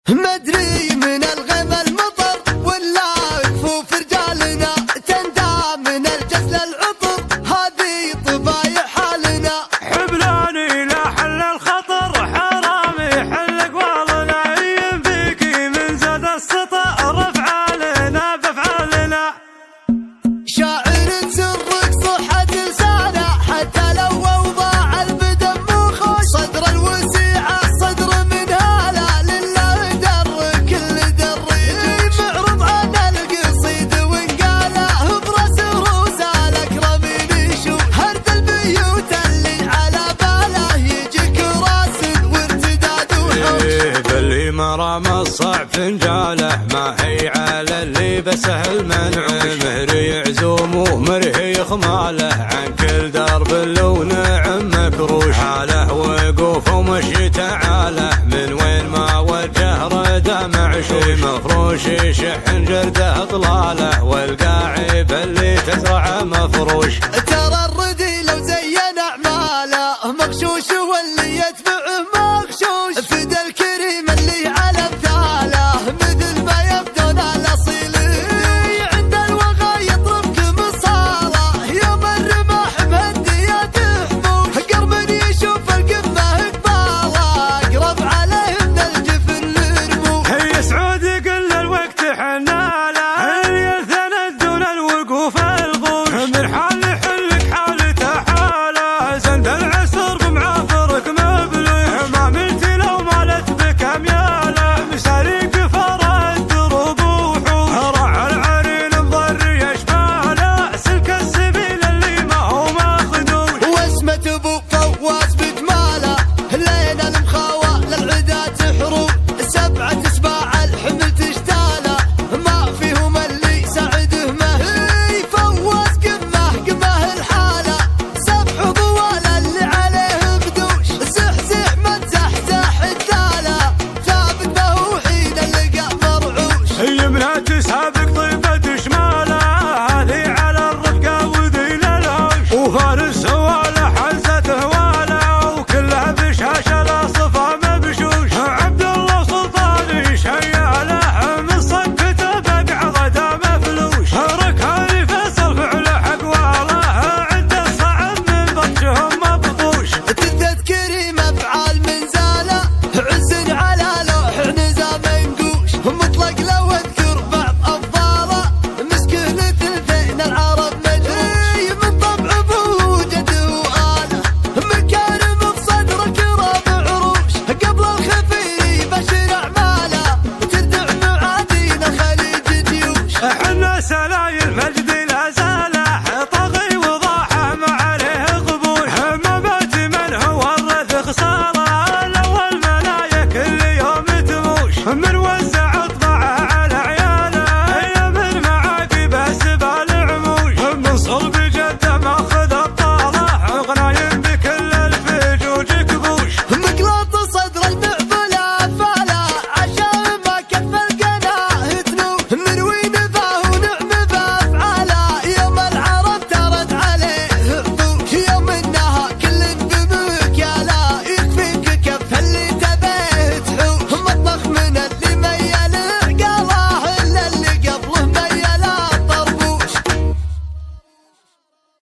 مدري من الغيم المطر ولا كفوف رجالنا تندى من الجسل العطر هذه طبايع حالنا. حبلاني لا حل الخطر حرامي حل اقوالنا ينفيكي من زاد السطر افعالنا بافعالنا. شاعر سرك صحة لسانه حتى لو اوضاع البدن مو خوش صدر الوسيع صدر من هاله لله در كل دريج معرض عن القصيد وانقاله براس روسه الاكرمين يشوف هرد البيوت اللي على باله يجيك راس وارتداد وحوش. باللي مرام الصعب فنجاله ما هي على اللي بسهل منعمه يعزوم ومرهي خماله عن كل درب لو نعم مكروش حاله وقوف ومشي تعاله من وين ما وجه رده معشوش مفروش يشحن جرده اطلاله